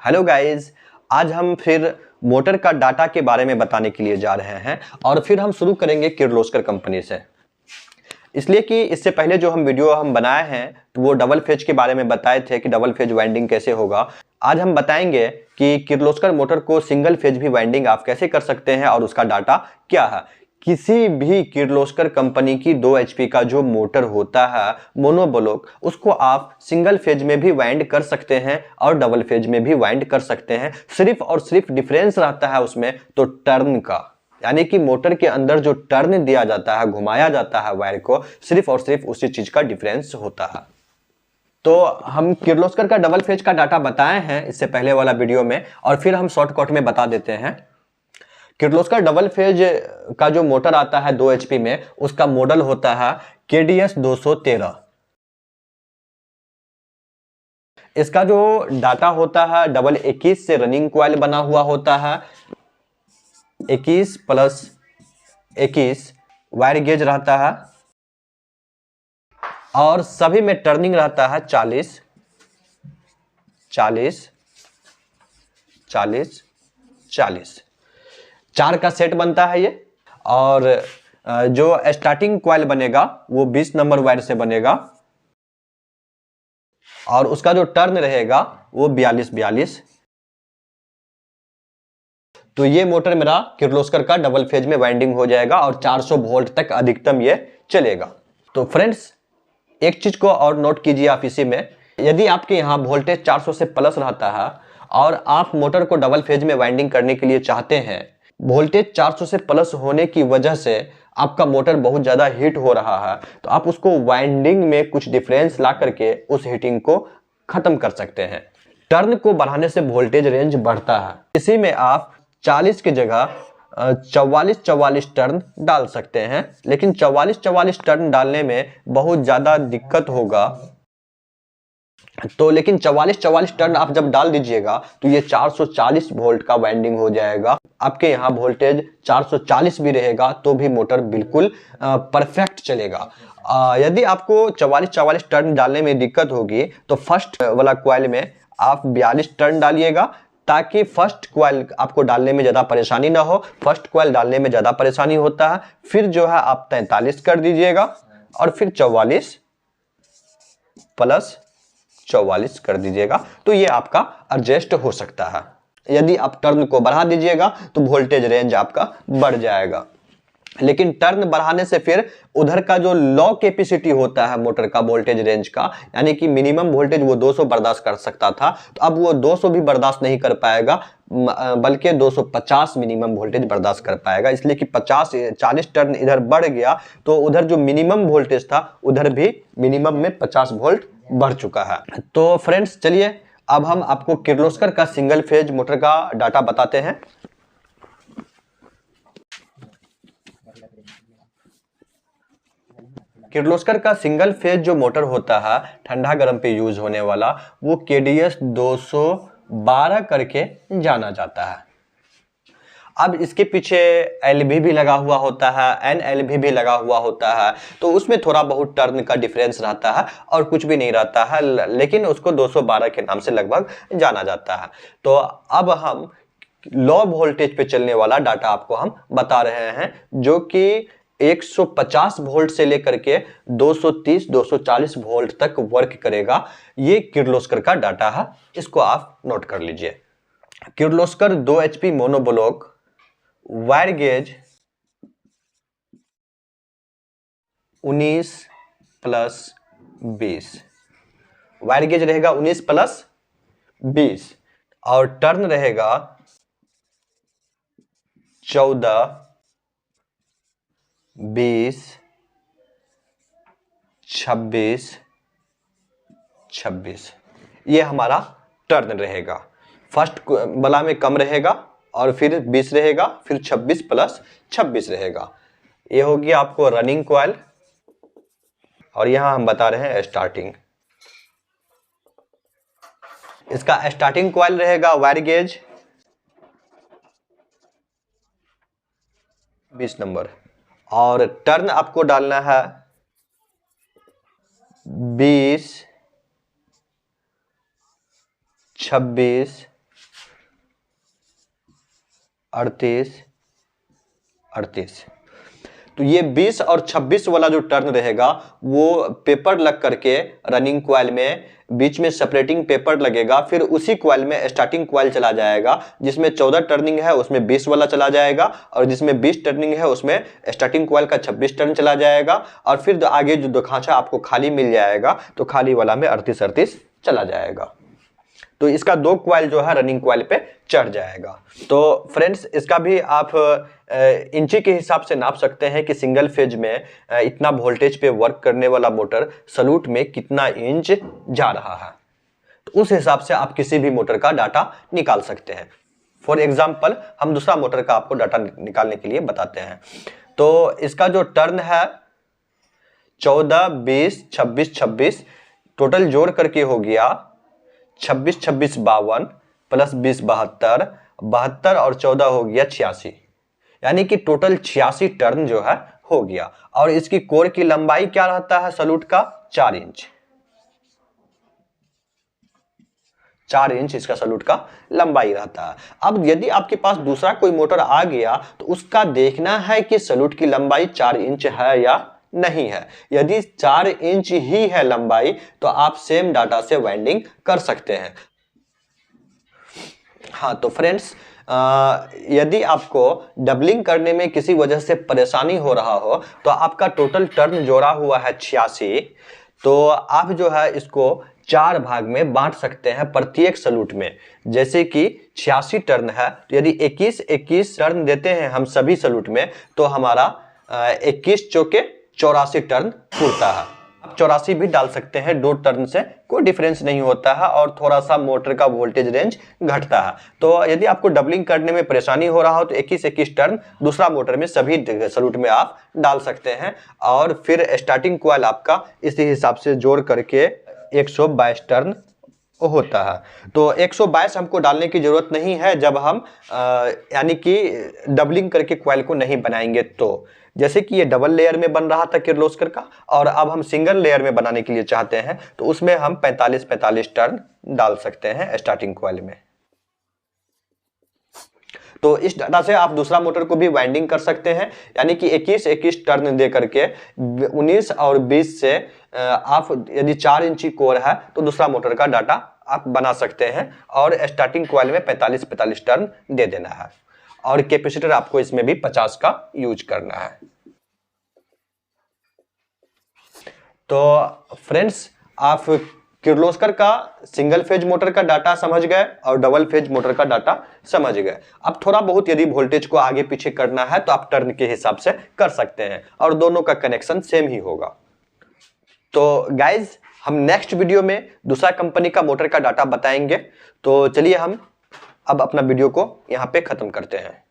Hello guys, आज हम फिर मोटर का डाटा के बारे में बताने के लिए जा रहे हैं और फिर हम शुरू करेंगे किर्लोस्कर कंपनी से। इसलिए कि इससे पहले जो हम वीडियो बनाए हैं तो वो डबल फेज के बारे में बताए थे कि डबल फेज वाइंडिंग कैसे होगा। आज हम बताएंगे कि किर्लोस्कर मोटर को सिंगल फेज भी वाइंडिंग आप कैसे कर सकते हैं और उसका डाटा क्या है। किसी भी किर्लोस्कर कंपनी की 2 HP का जो मोटर होता है मोनोब्लॉक, उसको आप सिंगल फेज में भी वाइंड कर सकते हैं और डबल फेज में भी वाइंड कर सकते हैं। सिर्फ और सिर्फ डिफरेंस रहता है उसमें तो टर्न का, यानी कि मोटर के अंदर जो टर्न दिया जाता है, घुमाया जाता है वायर को, सिर्फ और सिर्फ उसी चीज का डिफरेंस होता है। तो हम किर्लोस्कर का डबल फेज का डाटा बताए हैं इससे पहले वाला वीडियो में और फिर हम शॉर्टकट में बता देते हैं। किर्लोस्कर डबल फेज का जो मोटर आता है 2 HP में, उसका मॉडल होता है KDS 213। इसका जो डाटा होता है डबल 21 से रनिंग कॉइल बना हुआ होता है। 21 प्लस 21 वायर गेज रहता है और सभी में टर्निंग रहता है 40 40 40 40। 4 का सेट बनता है ये। और जो स्टार्टिंग कॉइल बनेगा वो 20 नंबर वायर से बनेगा और उसका जो टर्न रहेगा वो 42 42। तो ये मोटर मेरा किर्लोस्कर का डबल फेज में वाइंडिंग हो जाएगा और 400 वोल्ट तक अधिकतम ये चलेगा। तो फ्रेंड्स, एक चीज को और नोट कीजिए आप इसी में, यदि आपके यहाँ वोल्टेज 400 से प्लस रहता है और आप मोटर को डबल फेज में वाइंडिंग करने के लिए चाहते हैं, वोल्टेज 400 से प्लस होने की वजह से आपका मोटर बहुत ज़्यादा हीट हो रहा है, तो आप उसको वाइंडिंग में कुछ डिफरेंस ला करके उस हीटिंग को खत्म कर सकते हैं। टर्न को बढ़ाने से वोल्टेज रेंज बढ़ता है। इसी में आप 40 की जगह 44 टर्न डाल सकते हैं, लेकिन 44 टर्न डालने में बहुत ज़्यादा दिक्कत होगा। तो लेकिन 44 टर्न आप जब डाल दीजिएगा तो ये 440 वोल्ट का वाइंडिंग हो जाएगा। आपके यहाँ वोल्टेज 440 भी रहेगा तो भी मोटर बिल्कुल परफेक्ट चलेगा। यदि आपको 44 टर्न डालने में दिक्कत होगी तो फर्स्ट वाला कॉइल में आप 42 टर्न डालिएगा, ताकि फर्स्ट कॉइल आपको डालने में ज़्यादा परेशानी ना हो। फर्स्ट कॉइल डालने में ज़्यादा परेशानी होता है, फिर जो है आप 43 कर दीजिएगा और फिर 44 प्लस 44 कर दीजिएगा, तो ये आपका एडजस्ट हो सकता है। यदि आप टर्न को बढ़ा दीजिएगा तो वोल्टेज रेंज आपका बढ़ जाएगा, लेकिन टर्न बढ़ाने से फिर उधर का जो लो कैपेसिटी होता है मोटर का वोल्टेज रेंज का, यानी कि मिनिमम वोल्टेज वो 200 बर्दाश्त कर सकता था, तो अब वो 200 भी बर्दाश्त नहीं कर पाएगा, बल्कि 250 मिनिमम वोल्टेज बर्दाश्त कर पाएगा। इसलिए कि 40 टर्न इधर बढ़ गया तो उधर जो मिनिमम वोल्टेज था उधर भी मिनिमम में 50 वोल्ट बढ़ चुका है। तो फ्रेंड्स, चलिए अब हम आपको किर्लोस्कर का सिंगल फेज मोटर का डाटा बताते हैं। किर्लोस्कर का सिंगल फेज जो मोटर होता है ठंडा गर्म पे यूज होने वाला, वो KDS 212 करके जाना जाता है। अब इसके पीछे LV भी लगा हुआ होता है, NLV भी लगा हुआ होता है, तो उसमें थोड़ा बहुत टर्न का डिफरेंस रहता है और कुछ भी नहीं रहता है, लेकिन उसको 212 के नाम से लगभग जाना जाता है। तो अब हम लो वोल्टेज पे चलने वाला डाटा आपको हम बता रहे हैं, जो कि 150 वोल्ट से लेकर के 230-240 वोल्ट तक वर्क करेगा। ये किर्लोस्कर का डाटा है, इसको आप नोट कर लीजिए। Kirloskar 2 HP monoblock wire gauge 19 plus 20, wire gauge रहेगा 19 प्लस 20 और टर्न रहेगा 14 20 26 26। ये हमारा टर्न रहेगा। फर्स्ट वाला में कम रहेगा और फिर 20 रहेगा, फिर 26 प्लस 26 रहेगा। ये होगी आपको रनिंग कॉइल और यहां हम बता रहे हैं स्टार्टिंग। इसका स्टार्टिंग कॉइल रहेगा वायर गेज 20 नंबर और टर्न आपको डालना है 20 26 38 38। तो ये 20 और 26 वाला जो टर्न रहेगा वो पेपर लग करके रनिंग कॉइल में बीच में सेपरेटिंग पेपर लगेगा, फिर उसी कॉइल में स्टार्टिंग कॉइल चला जाएगा, जिसमें 14 टर्निंग है उसमें 20 वाला चला जाएगा, और जिसमें 20 टर्निंग है उसमें स्टार्टिंग कॉइल का 26 टर्न चला जाएगा, और फिर आगे जो दो खांचा आपको खाली मिल जाएगा तो खाली वाला में 38 38 चला जाएगा। तो इसका 2 कॉइल जो है रनिंग कॉइल पे चढ़ जाएगा। तो फ्रेंड्स इसका भी आप इंची के हिसाब से नाप सकते हैं कि सिंगल फेज में इतना वोल्टेज पे वर्क करने वाला मोटर सलूट में कितना इंच जा रहा है। तो उस हिसाब से आप किसी भी मोटर का डाटा निकाल सकते हैं। फॉर एग्जाम्पल हम दूसरा मोटर का आपको डाटा निकालने के लिए बताते हैं। तो इसका जो टर्न है 14 20 26 26 टोटल जोड़ करके हो गया 26 26 52 प्लस 20 72 72 और 14 हो गया 86, यानी कि टोटल 86 टर्न जो है हो गया। और इसकी कोर की लंबाई क्या रहता है सलूट का 4 इंच, 4 इंच इसका सलूट का लंबाई रहता है। अब यदि आपके पास दूसरा कोई मोटर आ गया तो उसका देखना है कि सलूट की लंबाई 4 इंच है या नहीं है। यदि 4 इंच ही है लंबाई तो आप सेम डाटा से वाइंडिंग कर सकते हैं। हाँ तो फ्रेंड्स यदि आपको डबलिंग करने में किसी वजह से परेशानी हो रहा हो तो आपका टोटल टर्न जोड़ा हुआ है 86, तो आप जो है इसको 4 भाग में बांट सकते हैं प्रत्येक सलूट में। जैसे कि 86 टर्न है तो यदि 21 21 टर्न देते हैं हम सभी सलूट में तो हमारा 21 चौके 84 टर्न पूरता है। आप 84 भी डाल सकते हैं, 2 टर्न से कोई डिफरेंस नहीं होता है और थोड़ा सा मोटर का वोल्टेज रेंज घटता है। तो यदि आपको डबलिंग करने में परेशानी हो रहा हो तो 21 21 टर्न दूसरा मोटर में सभी सलूट में आप डाल सकते हैं, और फिर स्टार्टिंग कॉइल आपका इसी हिसाब से जोड़ करके 122 टर्न होता है। तो 122 हमको डालने की जरूरत नहीं है जब हम यानी कि डबलिंग करके कॉइल को नहीं बनाएंगे। तो जैसे कि ये डबल लेयर में बन रहा था किर्लोस्कर का, और अब हम सिंगल लेयर में बनाने के लिए चाहते हैं तो उसमें हम 45 45 टर्न डाल सकते हैं स्टार्टिंग कॉइल में। तो इस डाटा से आप दूसरा मोटर को भी वाइंडिंग कर सकते हैं, यानी कि 21 21 टर्न दे करके 19 और 20 से आप यदि 4 इंची कोर है तो दूसरा मोटर का डाटा आप बना सकते हैं, और स्टार्टिंग कॉइल में 45 45 टर्न दे देना है, और कैपेसिटर आपको इसमें भी 50 का यूज करना है। तो फ्रेंड्स आप किर्लोस्कर का सिंगल फेज मोटर का डाटा समझ गए और डबल फेज मोटर का डाटा समझ गए। अब थोड़ा बहुत यदि वोल्टेज को आगे पीछे करना है तो आप टर्न के हिसाब से कर सकते हैं, और दोनों का कनेक्शन सेम ही होगा। तो गाइज हम नेक्स्ट वीडियो में दूसरा कंपनी का मोटर का डाटा बताएंगे। तो चलिए हम अब अपना वीडियो को यहाँ पे खत्म करते हैं।